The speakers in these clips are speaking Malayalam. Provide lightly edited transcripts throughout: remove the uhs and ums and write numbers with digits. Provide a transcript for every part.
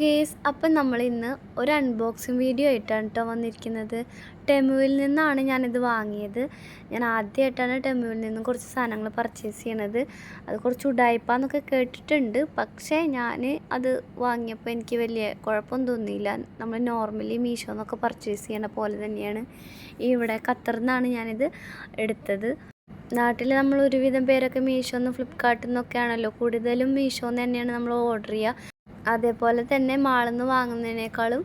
ഗേസ്, അപ്പം നമ്മൾ ഇന്ന് ഒരു അൺബോക്സിങ് വീഡിയോ ആയിട്ടാണ് കേട്ടോ വന്നിരിക്കുന്നത്. ടെമുവിൽ നിന്നാണ് ഞാനിത് വാങ്ങിയത്. ഞാൻ ആദ്യമായിട്ടാണ് ടെമുവിൽ നിന്നും കുറച്ച് സാധനങ്ങൾ പർച്ചേസ് ചെയ്യണത്. അത് കുറച്ച് ഉഡായിപ്പാന്നൊക്കെ കേട്ടിട്ടുണ്ട്, പക്ഷേ ഞാൻ അത് വാങ്ങിയപ്പോൾ എനിക്ക് വലിയ കുഴപ്പമൊന്നും തോന്നിയില്ല. നമ്മൾ നോർമലി മീഷോ എന്നൊക്കെ പർച്ചേസ് ചെയ്യണ പോലെ തന്നെയാണ്. ഇവിടെ ഖത്തറിൽ നിന്നാണ് ഞാനിത് എടുത്തത്. നാട്ടിൽ നമ്മൾ ഒരുവിധം പേരൊക്കെ മീഷോ നിന്ന് ഫ്ലിപ്കാർട്ടിൽ നിന്നൊക്കെയാണല്ലോ, കൂടുതലും മീഷോ എന്ന് തന്നെയാണ് നമ്മൾ ഓർഡർ ചെയ്യുക. അതേപോലെ തന്നെ മാളിൽ നിന്ന് വാങ്ങുന്നതിനേക്കാളും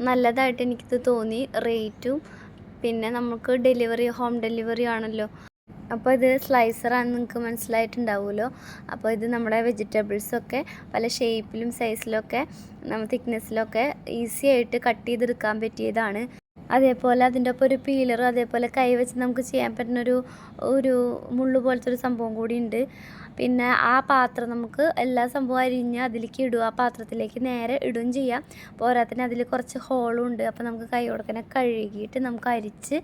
നല്ലതായിട്ട് എനിക്കിത് തോന്നി. റേറ്റും പിന്നെ നമുക്ക് ഹോം ഡെലിവറി ആണല്ലോ. അപ്പോൾ ഇത് സ്ലൈസറാണെന്ന് നിങ്ങൾക്ക് മനസ്സിലായിട്ടുണ്ടാവുമല്ലോ. അപ്പോൾ ഇത് നമ്മുടെ വെജിറ്റബിൾസൊക്കെ പല ഷേപ്പിലും സൈസിലൊക്കെ തിക്നെസ്സിലൊക്കെ ഈസി ആയിട്ട് കട്ട് ചെയ്തെടുക്കാൻ പറ്റിയതാണ്. അതേപോലെ അതിൻ്റെ ഒപ്പം ഒരു പീലറും അതേപോലെ കൈ വെച്ച് നമുക്ക് ചെയ്യാൻ പറ്റുന്നൊരു മുള്ളു പോലത്തെ ഒരു സംഭവം കൂടി ഉണ്ട്. പിന്നെ ആ പാത്രം നമുക്ക് എല്ലാ സംഭവം അരിഞ്ഞ് അതിലേക്ക് ഇടുക, ആ പാത്രത്തിലേക്ക് നേരെ ഇടുകയും ചെയ്യാം. പോരാത്തിന് അതിൽ കുറച്ച് ഹോളും ഉണ്ട്. അപ്പോൾ നമുക്ക് കൈയോടെ തന്നെ കഴുകിയിട്ട് നമുക്ക് അരിച്ച്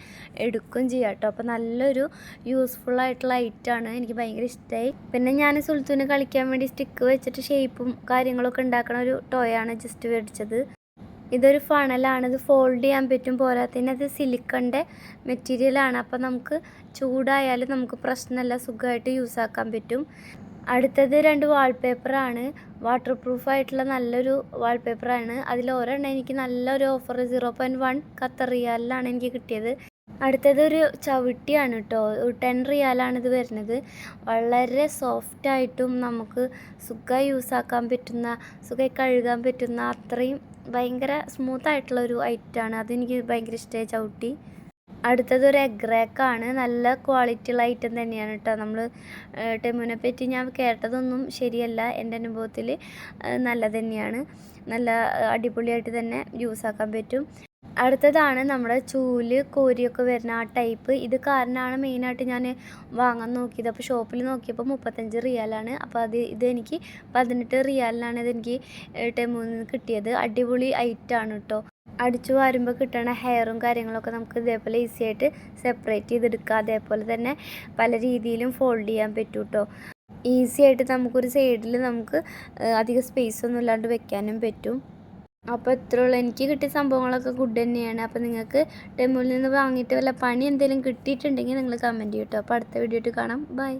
എടുക്കുകയും ചെയ്യാം കേട്ടോ. അപ്പോൾ നല്ലൊരു യൂസ്ഫുൾ ആയിട്ടുള്ള ഐറ്റമാണ്, എനിക്ക് ഭയങ്കര ഇഷ്ടമായി. പിന്നെ ഞാൻ സുൽത്തുവിന് കളിക്കാൻ വേണ്ടി സ്റ്റിക്ക് വെച്ചിട്ട് ഷേപ്പും കാര്യങ്ങളൊക്കെ ഉണ്ടാക്കുന്ന ഒരു ടോയാണ് ജസ്റ്റ് മേടിച്ചത്. ഇതൊരു ഫണലാണ്, ഇത് ഫോൾഡ് ചെയ്യാൻ പറ്റും. പോരാത്തതിന് അത് സിലിക്കണിൻ്റെ മെറ്റീരിയലാണ്. അപ്പോൾ നമുക്ക് ചൂടായാലും നമുക്ക് പ്രശ്നമല്ല, സുഖമായിട്ട് യൂസ് ആക്കാൻ പറ്റും. അടുത്തത് 2 വാൾപേപ്പറാണ്. വാട്ടർ പ്രൂഫായിട്ടുള്ള നല്ലൊരു വാൾപേപ്പറാണ്. അതിൽ ഒരെണ്ണം എനിക്ക് നല്ലൊരു ഓഫർ 0.1 ഖത്തർ റിയാലിലാണ് എനിക്ക് കിട്ടിയത്. അടുത്തത് ഒരു ചവിട്ടിയാണ് കേട്ടോ. 10 റിയാലാണ് ഇത് വരുന്നത്. വളരെ സോഫ്റ്റായിട്ടും നമുക്ക് സുഖമായി യൂസാക്കാൻ പറ്റുന്ന, സുഖമായി കഴുകാൻ പറ്റുന്ന അത്രയും ഭയങ്കര സ്മൂത്തായിട്ടുള്ള ഒരു ഐറ്റമാണ്. അതെനിക്ക് ഭയങ്കര ഇഷ്ടമായി ചവിട്ടി. അടുത്തത് ഒരു എഗ് റാക്കാണ്. നല്ല ക്വാളിറ്റിയുള്ള ഐറ്റം തന്നെയാണ് കേട്ടോ. നമ്മൾ ടെമുവിനെ പറ്റി ഞാൻ കേട്ടതൊന്നും ശരിയല്ല, എൻ്റെ അനുഭവത്തിൽ നല്ലത് തന്നെയാണ്. നല്ല അടിപൊളിയായിട്ട് തന്നെ യൂസാക്കാൻ പറ്റും. അടുത്തതാണ് നമ്മുടെ ചൂല് കോരിയൊക്കെ വരുന്ന ആ ടൈപ്പ്. ഇത് കാരണമാണ് മെയിനായിട്ട് ഞാൻ വാങ്ങാൻ നോക്കിയത്. അപ്പോൾ ഷോപ്പിൽ നോക്കിയപ്പോൾ 35 റിയാലാണ്. അപ്പോൾ ഇതെനിക്ക് 18 റിയാലിനാണ് ഇതെനിക്ക് ടെമുവിൽ നിന്ന് കിട്ടിയത്. അടിപൊളി ഐറ്റമാണ് കേട്ടോ. അടിച്ചു വാരുമ്പോൾ കിട്ടണ ഹെയറും കാര്യങ്ങളൊക്കെ നമുക്ക് ഇതേപോലെ ഈസി ആയിട്ട് സെപ്പറേറ്റ് ചെയ്തെടുക്കാം. അതേപോലെ തന്നെ പല രീതിയിലും ഫോൾഡ് ചെയ്യാൻ പറ്റും കേട്ടോ. ഈസി ആയിട്ട് നമുക്കൊരു സൈഡിൽ നമുക്ക് അധികം സ്പേസ് ഒന്നും ഇല്ലാണ്ട് വെക്കാനും പറ്റും. അപ്പോൾ ഇത്രയുള്ളൂ. എനിക്ക് കിട്ടിയ സംഭവങ്ങളൊക്കെ ഗുഡ് തന്നെയാണ്. അപ്പോൾ നിങ്ങൾക്ക് ടെമുവിൽ നിന്ന് വാങ്ങിയിട്ട് വല്ല പണി എന്തെങ്കിലും കിട്ടിയിട്ടുണ്ടെങ്കിൽ നിങ്ങൾ കമൻറ്റ് ചെയ്യട്ടോ. അപ്പോൾ അടുത്ത വീഡിയോ ആയിട്ട് കാണാം. ബൈ.